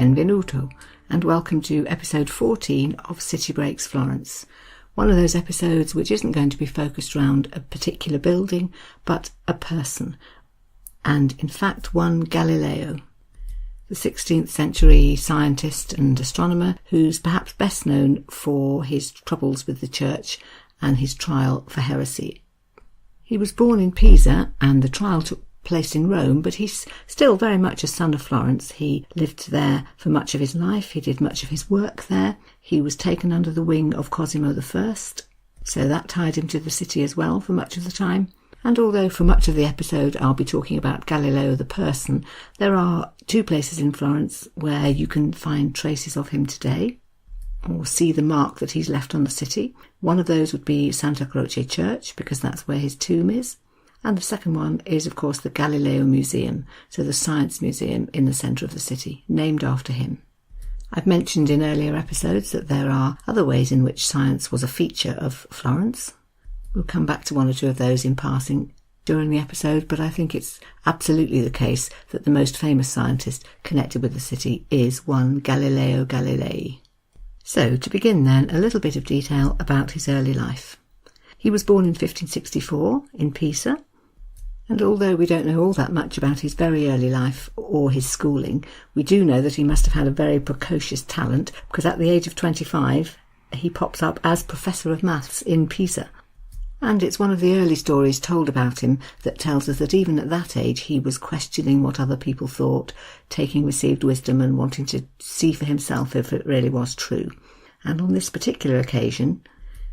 benvenuto, and welcome to episode 14 of City Breaks Florence. One of those episodes which isn't going to be focused around a particular building, but a person, and in fact one Galileo, the 16th century scientist and astronomer who's perhaps best known for his troubles with the church and his trial for heresy. He was born in Pisa and the trial took place in Rome, but he's still very much a son of Florence. He lived there for much of his life. He did much of his work there. He was taken under the wing of Cosimo I, so that tied him to the city as well for much of the time. And although for much of the episode I'll be talking about Galileo the person, there are two places in Florence where you can find traces of him today, or see the mark that he's left on the city. One of those would be Santa Croce Church, because that's where his tomb is. And the second one is, of course, the Galileo Museum, so the science museum in the centre of the city, named after him. I've mentioned in earlier episodes that there are other ways in which science was a feature of Florence. We'll come back to one or two of those in passing during the episode, but I think it's absolutely the case that the most famous scientist connected with the city is one Galileo Galilei. So, to begin then, a little bit of detail about his early life. He was born in 1564 in Pisa, and although we don't know all that much about his very early life or his schooling, we do know that he must have had a very precocious talent, because at the age of 25 he pops up as Professor of Maths in Pisa. And it's one of the early stories told about him that tells us that even at that age he was questioning what other people thought, taking received wisdom and wanting to see for himself if it really was true. And on this particular occasion,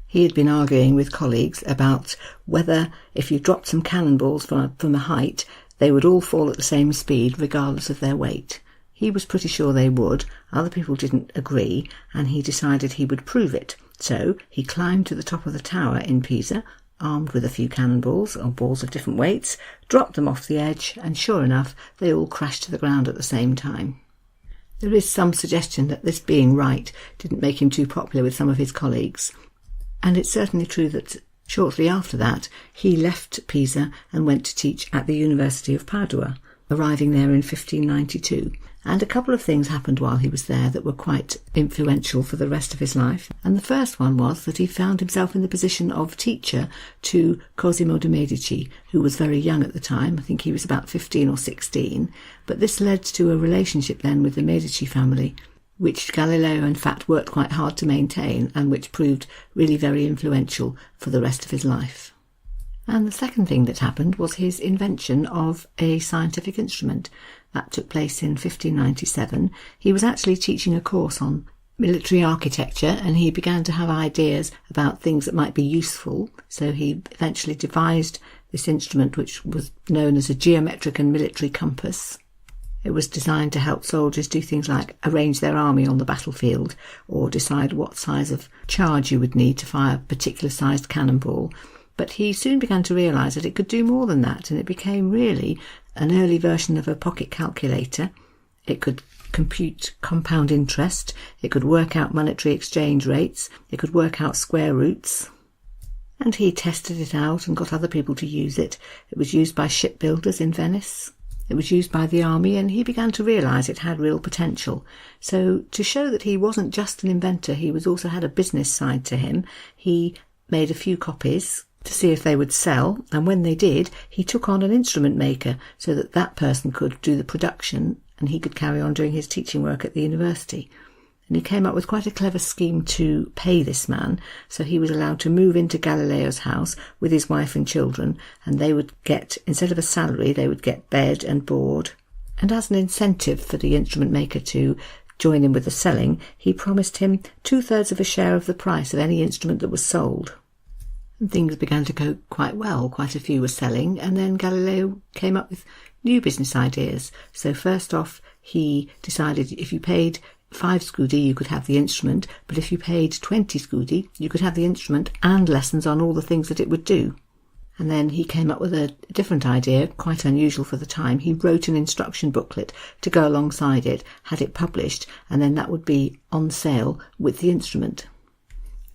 he had been arguing with colleagues about whether if you dropped some cannonballs from a height, they would all fall at the same speed regardless of their weight. He was pretty sure they would, other people didn't agree, and he decided he would prove it. So he climbed to the top of the tower in Pisa, armed with a few cannonballs, or balls of different weights, dropped them off the edge, and sure enough, they all crashed to the ground at the same time. There is some suggestion that this being right didn't make him too popular with some of his colleagues. And it's certainly true that shortly after that, he left Pisa and went to teach at the University of Padua, arriving there in 1592. And a couple of things happened while he was there that were quite influential for the rest of his life. And the first one was that he found himself in the position of teacher to Cosimo de' Medici, who was very young at the time. I think he was about 15 or 16. But this led to a relationship then with the Medici family, which Galileo in fact worked quite hard to maintain and which proved really very influential for the rest of his life. And the second thing that happened was his invention of a scientific instrument. That took place in 1597. He was actually teaching a course on military architecture and he began to have ideas about things that might be useful. So he eventually devised this instrument which was known as a geometric and military compass. It was designed to help soldiers do things like arrange their army on the battlefield or decide what size of charge you would need to fire a particular sized cannonball. But he soon began to realise that it could do more than that, and it became really an early version of a pocket calculator. It could compute compound interest, it could work out monetary exchange rates, it could work out square roots. And he tested it out and got other people to use it. It was used by shipbuilders in Venice. It was used by the army, and he began to realise it had real potential. So to show that he wasn't just an inventor, he also had a business side to him. He made a few copies to see if they would sell, and when they did, he took on an instrument maker so that that person could do the production and he could carry on doing his teaching work at the university. And he came up with quite a clever scheme to pay this man, so he was allowed to move into Galileo's house with his wife and children, and they would get, instead of a salary, they would get bed and board. And as an incentive for the instrument maker to join in with the selling, he promised him 2/3 of a share of the price of any instrument that was sold. And things began to go quite well. Quite a few were selling, and then Galileo came up with new business ideas. So first off, he decided if you paid 5 scudi, you could have the instrument, but if you paid 20 scudi, you could have the instrument and lessons on all the things that it would do. And then he came up with a different idea, quite unusual for the time. He wrote an instruction booklet to go alongside it, had it published, and then that would be on sale with the instrument.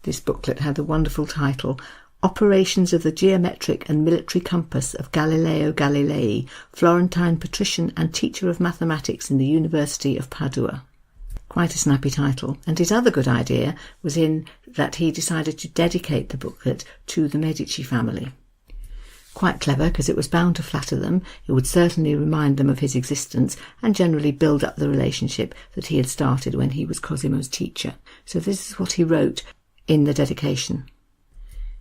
This booklet had the wonderful title, Operations of the Geometric and Military Compass of Galileo Galilei, Florentine patrician and teacher of mathematics in the University of Padua. Quite a snappy title. And his other good idea was in that he decided to dedicate the booklet to the Medici family. Quite clever, because it was bound to flatter them. It would certainly remind them of his existence and generally build up the relationship that he had started when he was Cosimo's teacher. So this is what he wrote in the dedication.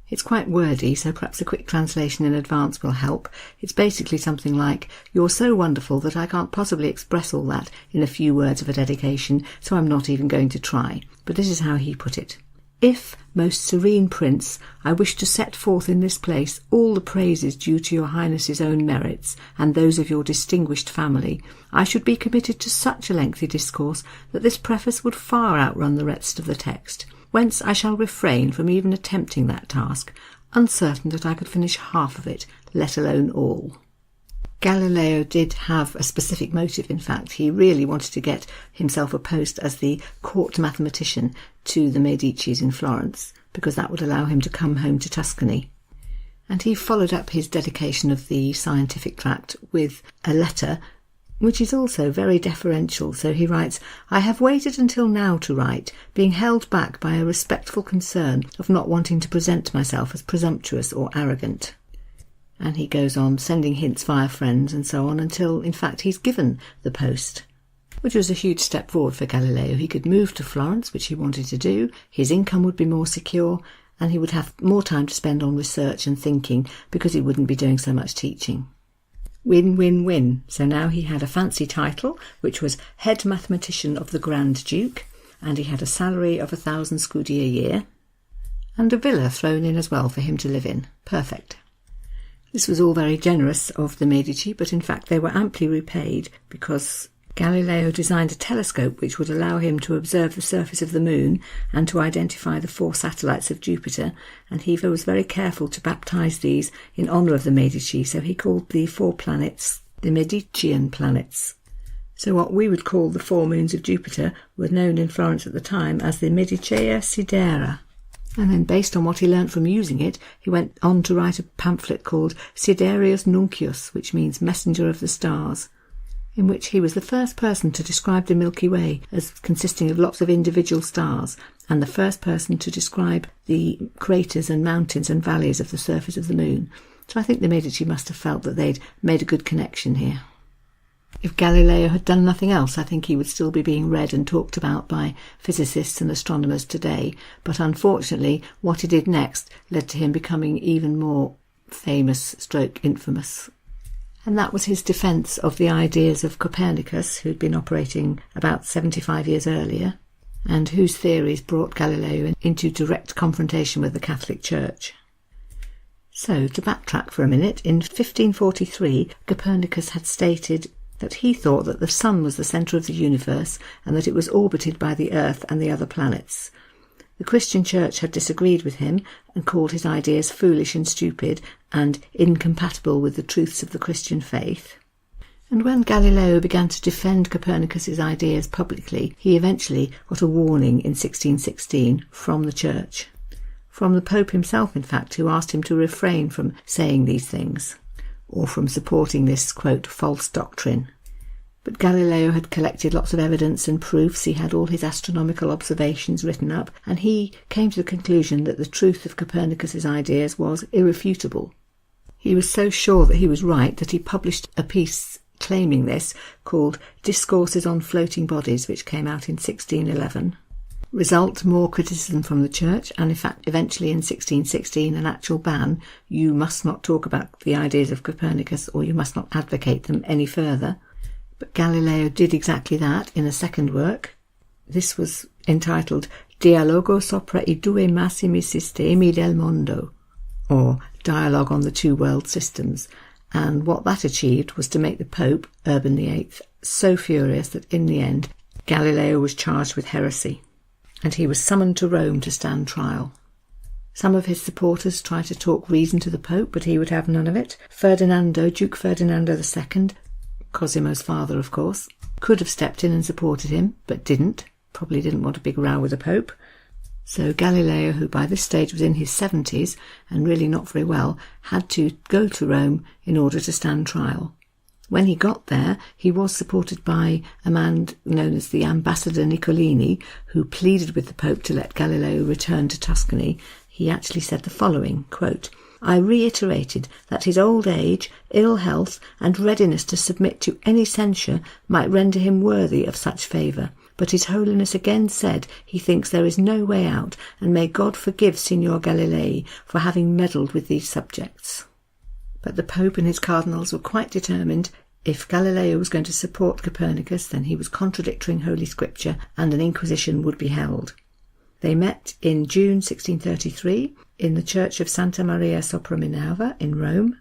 It's quite wordy, so perhaps a quick translation in advance will help. It's basically something like, "You're so wonderful that I can't possibly express all that in a few words of a dedication, so I'm not even going to try." But this is how he put it. "If, most serene Prince, I wish to set forth in this place all the praises due to your Highness's own merits and those of your distinguished family, I should be committed to such a lengthy discourse that this preface would far outrun the rest of the text, whence I shall refrain from even attempting that task, uncertain that I could finish half of it, let alone all." Galileo did have a specific motive, in fact. He really wanted to get himself a post as the court mathematician to the Medicis in Florence, because that would allow him to come home to Tuscany. And he followed up his dedication of the scientific tract with a letter, which is also very deferential. So he writes, "I have waited until now to write, being held back by a respectful concern of not wanting to present myself as presumptuous or arrogant." And he goes on sending hints via friends and so on until, in fact, he's given the post, which was a huge step forward for Galileo. He could move to Florence, which he wanted to do, his income would be more secure, and he would have more time to spend on research and thinking because he wouldn't be doing so much teaching. Win, win, win. So now he had a fancy title, which was Head Mathematician of the Grand Duke, and he had a salary of 1,000 scudi a year, and a villa thrown in as well for him to live in. Perfect. This was all very generous of the Medici, but in fact they were amply repaid because Galileo designed a telescope which would allow him to observe the surface of the moon and to identify the 4 satellites of Jupiter, and he was very careful to baptise these in honour of the Medici, so he called the 4 planets the Medician planets. So what we would call the 4 moons of Jupiter were known in Florence at the time as the Medicea Sidera. And then, based on what he learnt from using it, he went on to write a pamphlet called Siderius Nuncius, which means Messenger of the Stars, in which he was the first person to describe the Milky Way as consisting of lots of individual stars, and the first person to describe the craters and mountains and valleys of the surface of the moon. So I think the Medici must have felt that they'd made a good connection here. If Galileo had done nothing else, I think he would still be being read and talked about by physicists and astronomers today. But unfortunately, what he did next led to him becoming even more famous / infamous. And that was his defence of the ideas of Copernicus, who'd been operating about 75 years earlier, and whose theories brought Galileo into direct confrontation with the Catholic Church. So, to backtrack for a minute, in 1543, Copernicus had stated that he thought that the sun was the centre of the universe and that it was orbited by the earth and the other planets. The Christian Church had disagreed with him and called his ideas foolish and stupid and incompatible with the truths of the Christian faith. And when Galileo began to defend Copernicus's ideas publicly, he eventually got a warning in 1616 from the Church. From the Pope himself, in fact, who asked him to refrain from saying these things, or from supporting this, quote, false doctrine. But Galileo had collected lots of evidence and proofs. He had all his astronomical observations written up, and he came to the conclusion that the truth of Copernicus's ideas was irrefutable. He was so sure that he was right that he published a piece claiming this called Discourses on Floating Bodies, which came out in 1611. Result, more criticism from the Church, and in fact eventually in 1616 an actual ban. You must not talk about the ideas of Copernicus, or you must not advocate them any further. But Galileo did exactly that in a second work. This was entitled Dialogo sopra I due massimi sistemi del mondo, or Dialogue on the 2 World Systems, and what that achieved was to make the Pope, Urban VIII, so furious that in the end Galileo was charged with heresy, and he was summoned to Rome to stand trial. Some of his supporters tried to talk reason to the Pope, but he would have none of it. Duke Ferdinando II, Cosimo's father, of course, could have stepped in and supported him, but didn't. Probably didn't want a big row with the Pope. So Galileo, who by this stage was in his 70s and really not very well, had to go to Rome in order to stand trial. When he got there, he was supported by a man known as the Ambassador Niccolini, who pleaded with the Pope to let Galileo return to Tuscany. He actually said the following, quote, "I reiterated that his old age, ill health, and readiness to submit to any censure might render him worthy of such favour. But His Holiness again said he thinks there is no way out, and may God forgive Signor Galilei for having meddled with these subjects." But the Pope and his cardinals were quite determined. If Galileo was going to support Copernicus, then he was contradicting Holy Scripture, and an inquisition would be held. They met in June 1633 in the church of Santa Maria sopra Minerva in Rome,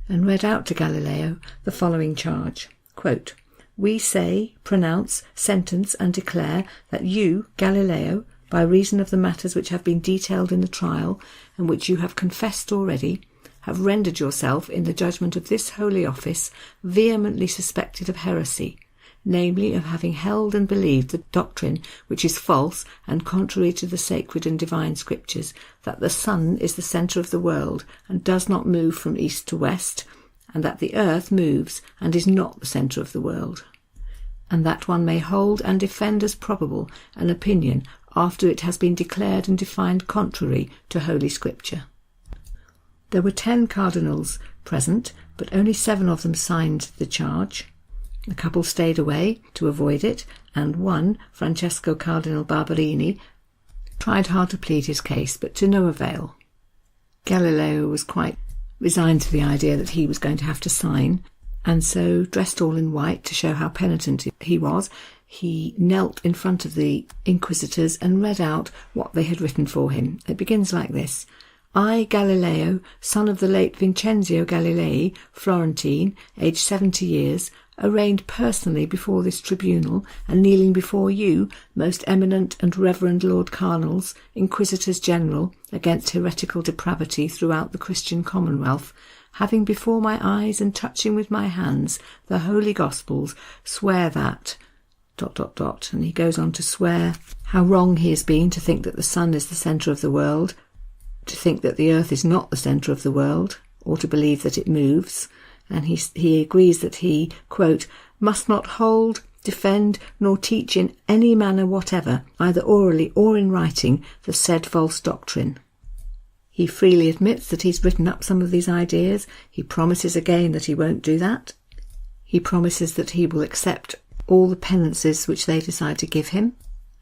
and read out to Galileo the following charge, quote, "We say, pronounce, sentence, and declare that you, Galileo, by reason of the matters which have been detailed in the trial, and which you have confessed already, have rendered yourself, in the judgment of this holy office, vehemently suspected of heresy, namely of having held and believed the doctrine which is false and contrary to the sacred and divine scriptures, that the sun is the centre of the world and does not move from east to west, and that the earth moves and is not the centre of the world, and that one may hold and defend as probable an opinion after it has been declared and defined contrary to Holy Scripture." There were 10 cardinals present, but only 7 of them signed the charge. A couple stayed away to avoid it, and one, Francesco Cardinal Barberini, tried hard to plead his case, but to no avail. Galileo was quite resigned to the idea that he was going to have to sign, and so, dressed all in white to show how penitent he was, he knelt in front of the inquisitors and read out what they had written for him. It begins like this: "I, Galileo, son of the late Vincenzio Galilei, Florentine, aged 70 years, arraigned personally before this tribunal, and kneeling before you, most eminent and reverend Lord Cardinals, Inquisitors General, against heretical depravity throughout the Christian Commonwealth, having before my eyes and touching with my hands the Holy Gospels, swear that... ... And he goes on to swear how wrong he has been to think that the sun is the centre of the world, to think that the earth is not the centre of the world, or to believe that it moves, and he agrees that he, quote, "must not hold, defend, nor teach in any manner whatever, either orally or in writing, the said false doctrine." He freely admits that he's written up some of these ideas. He promises again that he won't do that. He promises that he will accept all the penances which they decide to give him,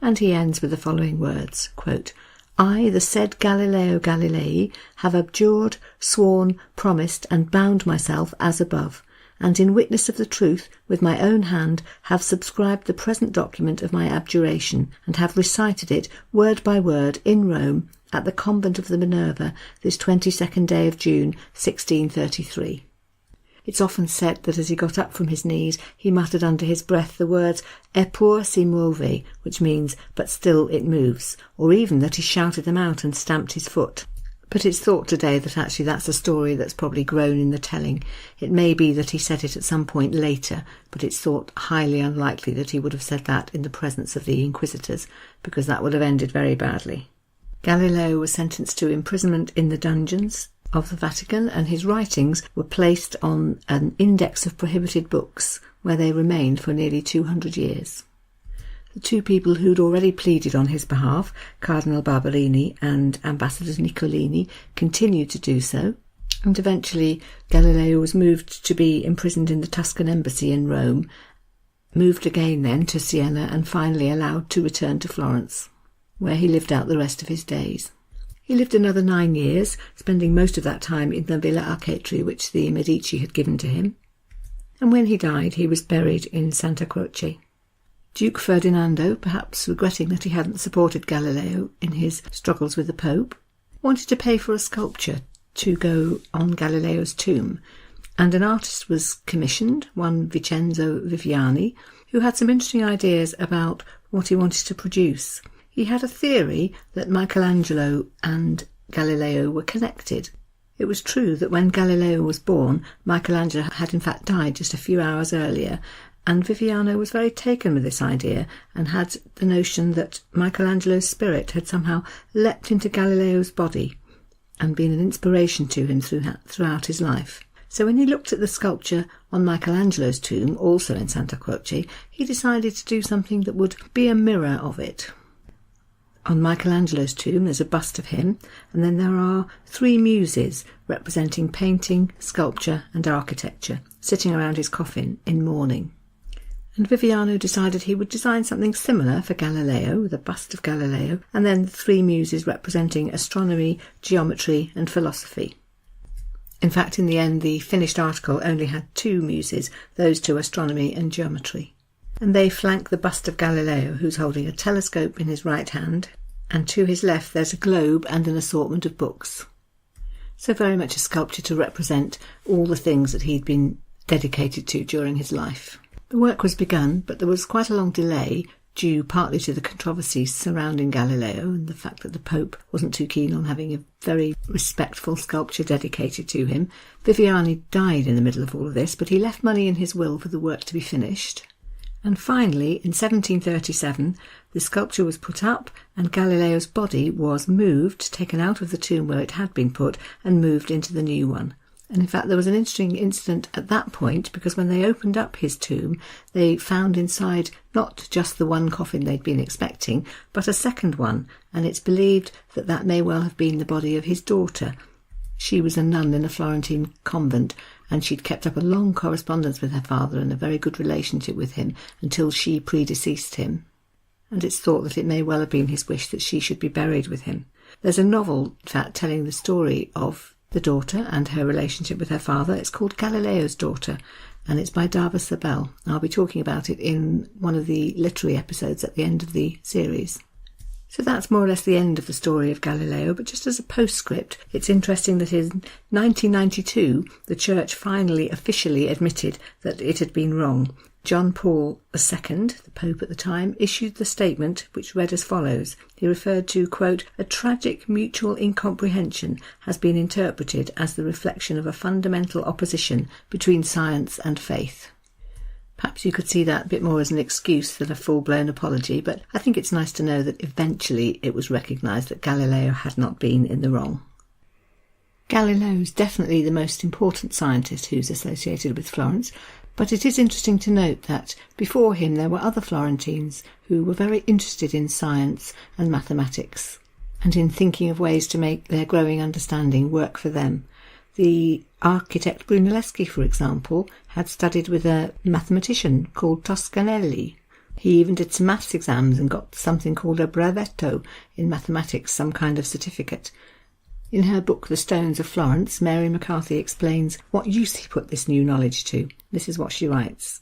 and he ends with the following words, quote, "I, the said Galileo Galilei, have abjured, sworn, promised, and bound myself as above, and in witness of the truth, with my own hand, have subscribed the present document of my abjuration, and have recited it, word by word, in Rome, at the convent of the Minerva, this 22nd day of June, 1633. It's often said that as he got up from his knees, he muttered under his breath the words "Eppur si muove," which means, "but still it moves," or even that he shouted them out and stamped his foot. But it's thought today that actually that's a story that's probably grown in the telling. It may be that he said it at some point later, but it's thought highly unlikely that he would have said that in the presence of the inquisitors, because that would have ended very badly. Galileo was sentenced to imprisonment in the dungeons of the Vatican, and his writings were placed on an index of prohibited books, where they remained for nearly 200 years. The 2 people who'd already pleaded on his behalf, Cardinal Barberini and Ambassador Niccolini, continued to do so, and eventually Galileo was moved to be imprisoned in the Tuscan embassy in Rome, moved again then to Siena, and finally allowed to return to Florence, where he lived out the rest of his days. He lived another 9 years, spending most of that time in the Villa Archetri which the Medici had given to him, and when he died he was buried in Santa Croce. Duke Ferdinando, perhaps regretting that he hadn't supported Galileo in his struggles with the Pope, wanted to pay for a sculpture to go on Galileo's tomb, and an artist was commissioned, one Vincenzo Viviani, who had some interesting ideas about what he wanted to produce. He had a theory that Michelangelo and Galileo were connected. It was true that when Galileo was born, Michelangelo had in fact died just a few hours earlier, and Viviano was very taken with this idea and had the notion that Michelangelo's spirit had somehow leapt into Galileo's body and been an inspiration to him throughout his life. So when he looked at the sculpture On Michelangelo's tomb, also in Santa Croce, he decided to do something that would be a mirror of it. On Michelangelo's tomb there's a bust of him, and then there are 3 muses representing painting, sculpture and architecture, sitting around his coffin in mourning. And Viviano decided he would design something similar for Galileo, with a bust of Galileo, and then the 3 muses representing astronomy, geometry and philosophy. In fact, in the end, the finished article only had 2 muses, those 2 astronomy and geometry. And they flank the bust of Galileo, who's holding a telescope in his right hand, and to his left there's a globe and an assortment of books. So very much a sculpture to represent all the things that he'd been dedicated to during his life. The work was begun, but there was quite a long delay, due partly to the controversies surrounding Galileo and the fact that the Pope wasn't too keen on having a very respectful sculpture dedicated to him. Viviani died in the middle of all of this, but he left money in his will for the work to be finished. And finally, in 1737, the sculpture was put up and Galileo's body was moved, taken out of the tomb where it had been put, and moved into the new one. And in fact, there was an interesting incident at that point, because when they opened up his tomb, they found inside not just the one coffin they'd been expecting, but a second one, and it's believed that that may well have been the body of his daughter. She was a nun in a Florentine convent, and she'd kept up a long correspondence with her father and a very good relationship with him until she predeceased him. And it's thought that it may well have been his wish that she should be buried with him. There's a novel, in fact, telling the story of the daughter and her relationship with her father. It's called Galileo's Daughter, and it's by Dava Sabel. I'll be talking about it in one of the literary episodes at the end of the series. So that's more or less the end of the story of Galileo, but just as a postscript, it's interesting that in 1992, the Church finally officially admitted that it had been wrong. John Paul II, the Pope at the time, issued the statement which read as follows. He referred to, quote, "A tragic mutual incomprehension has been interpreted as the reflection of a fundamental opposition between science and faith." Perhaps you could see that a bit more as an excuse than a full-blown apology, but I think it's nice to know that eventually it was recognised that Galileo had not been in the wrong. Galileo's definitely the most important scientist who's associated with Florence, but it is interesting to note that before him there were other Florentines who were very interested in science and mathematics, and in thinking of ways to make their growing understanding work for them. The architect Brunelleschi, for example, had studied with a mathematician called Toscanelli. He even did some maths exams and got something called a brevetto in mathematics, some kind of certificate. In her book The Stones of Florence, Mary McCarthy explains what use he put this new knowledge to. This is what she writes.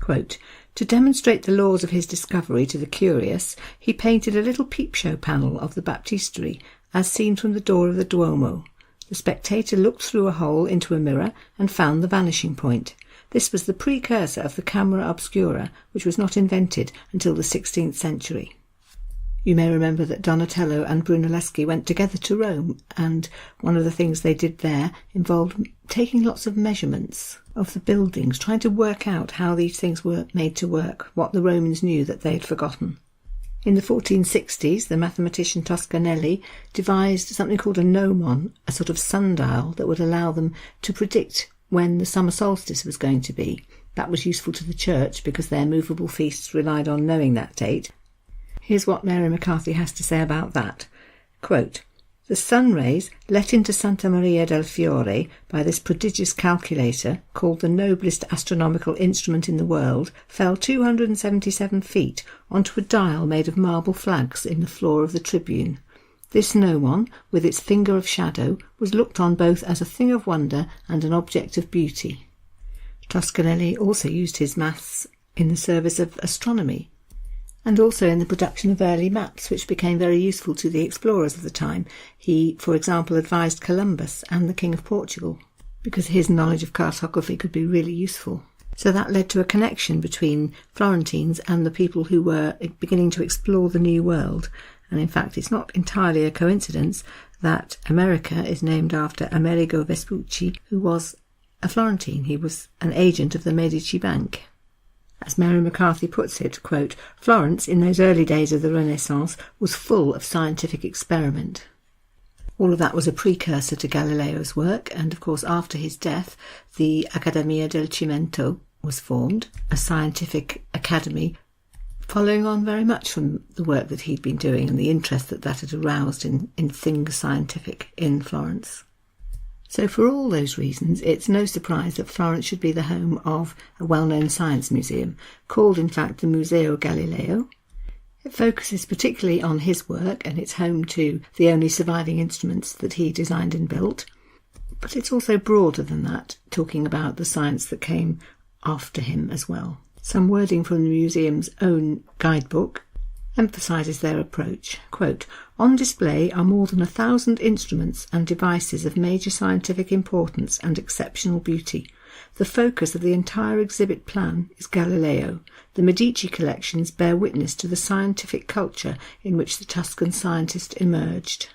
Quote, "To demonstrate the laws of his discovery to the curious, he painted a little peep-show panel of the baptistery, as seen from the door of the Duomo. The spectator looked through a hole into a mirror and found the vanishing point. This was the precursor of the camera obscura, which was not invented until the 16th century." You may remember that Donatello and Brunelleschi went together to Rome, and one of the things they did there involved taking lots of measurements of the buildings, trying to work out how these things were made to work, what the Romans knew that they had forgotten. In the 1460s, the mathematician Toscanelli devised something called a gnomon, a sort of sundial that would allow them to predict when the summer solstice was going to be. That was useful to the church because their movable feasts relied on knowing that date. Here's what Mary McCarthy has to say about that. Quote, "The sun rays let into Santa Maria del Fiore by this prodigious calculator, called the noblest astronomical instrument in the world, fell 277 feet onto a dial made of marble flags in the floor of the tribune. This gnomon, with its finger of shadow, was looked on both as a thing of wonder and an object of beauty." Toscanelli also used his maths in the service of astronomy, and also in the production of early maps, which became very useful to the explorers of the time. He, for example, advised Columbus and the King of Portugal, because his knowledge of cartography could be really useful. So that led to a connection between Florentines and the people who were beginning to explore the New World. And in fact, it's not entirely a coincidence that America is named after Amerigo Vespucci, who was a Florentine. He was an agent of the Medici Bank. As Mary McCarthy puts it, quote, "Florence, in those early days of the Renaissance, was full of scientific experiment." All of that was a precursor to Galileo's work, and of course after his death the Accademia del Cimento was formed, a scientific academy following on very much from the work that he'd been doing and the interest that had aroused in things scientific in Florence. So for all those reasons, it's no surprise that Florence should be the home of a well-known science museum, called in fact the Museo Galileo. It focuses particularly on his work, and it's home to the only surviving instruments that he designed and built. But it's also broader than that, talking about the science that came after him as well. Some wording from the museum's own guidebook emphasises their approach. Quote, "On display are more than 1,000 instruments and devices of major scientific importance and exceptional beauty. The focus of the entire exhibit plan is Galileo. The Medici collections bear witness to the scientific culture in which the Tuscan scientist emerged."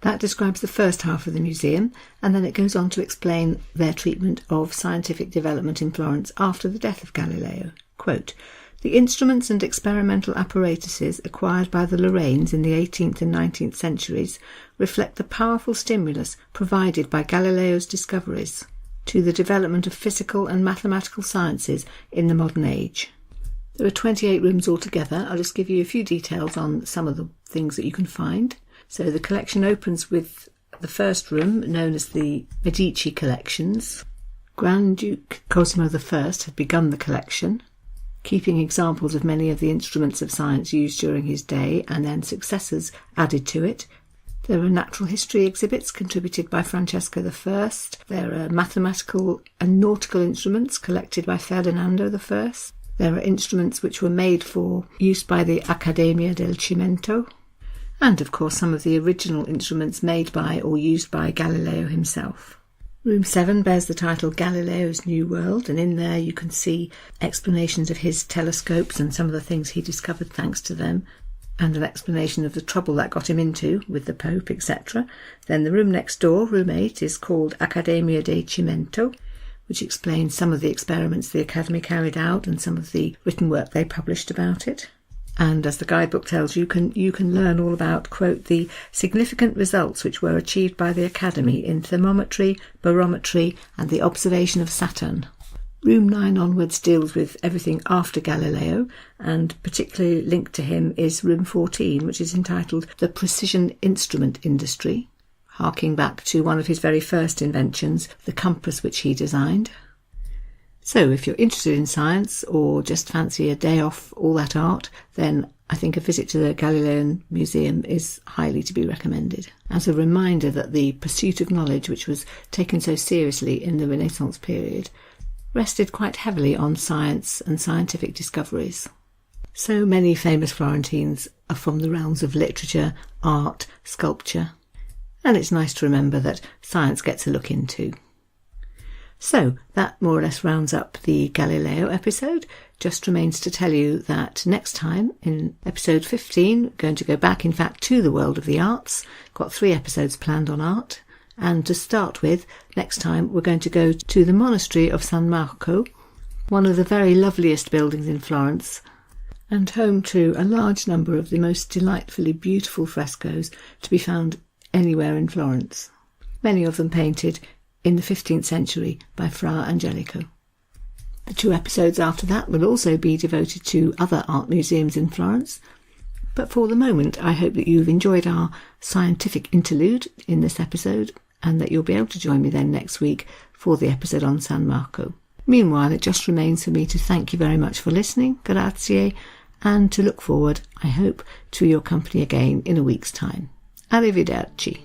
That describes the first half of the museum, and then it goes on to explain their treatment of scientific development in Florence after the death of Galileo. Quote, "The instruments and experimental apparatuses acquired by the Lorraines in the 18th and 19th centuries reflect the powerful stimulus provided by Galileo's discoveries to the development of physical and mathematical sciences in the modern age." There are 28 rooms altogether. I'll just give you a few details on some of the things that you can find. So the collection opens with the first room, known as the Medici collections. Grand Duke Cosimo I had begun the collection, keeping examples of many of the instruments of science used during his day, and then successors added to it. There are natural history exhibits contributed by Francesco I. There are mathematical and nautical instruments collected by Ferdinando I. There are instruments which were made for use by the Accademia del Cimento, and of course some of the original instruments made by or used by Galileo himself. Room 7 bears the title Galileo's New World, and in there you can see explanations of his telescopes and some of the things he discovered thanks to them, and an explanation of the trouble that got him into with the Pope, etc. Then the room next door, room 8, is called Accademia dei Cimento, which explains some of the experiments the Academy carried out and some of the written work they published about it. And as the guidebook tells you, you can learn all about, quote, "the significant results which were achieved by the Academy in thermometry, barometry and the observation of Saturn." Room 9 onwards deals with everything after Galileo, and particularly linked to him is room 14, which is entitled The Precision Instrument Industry, harking back to one of his very first inventions, the compass, which he designed. So if you're interested in science or just fancy a day off all that art, then I think a visit to the Galilean Museum is highly to be recommended, as a reminder that the pursuit of knowledge, which was taken so seriously in the Renaissance period, rested quite heavily on science and scientific discoveries. So many famous Florentines are from the realms of literature, art, sculpture, and it's nice to remember that science gets a look into. So that more or less rounds up the Galileo episode. Just remains to tell you that next time, in episode 15, we're going to go back, in fact, to the world of the arts. Got 3 episodes planned on art. And to start with, next time we're going to go to the monastery of San Marco, one of the very loveliest buildings in Florence, and home to a large number of the most delightfully beautiful frescoes to be found anywhere in Florence. Many of them painted in the 15th century by Fra Angelico. The 2 episodes after that will also be devoted to other art museums in Florence. But for the moment, I hope that you've enjoyed our scientific interlude in this episode, and that you'll be able to join me then next week for the episode on San Marco. Meanwhile, it just remains for me to thank you very much for listening, grazie, and to look forward, I hope, to your company again in a week's time. Arrivederci.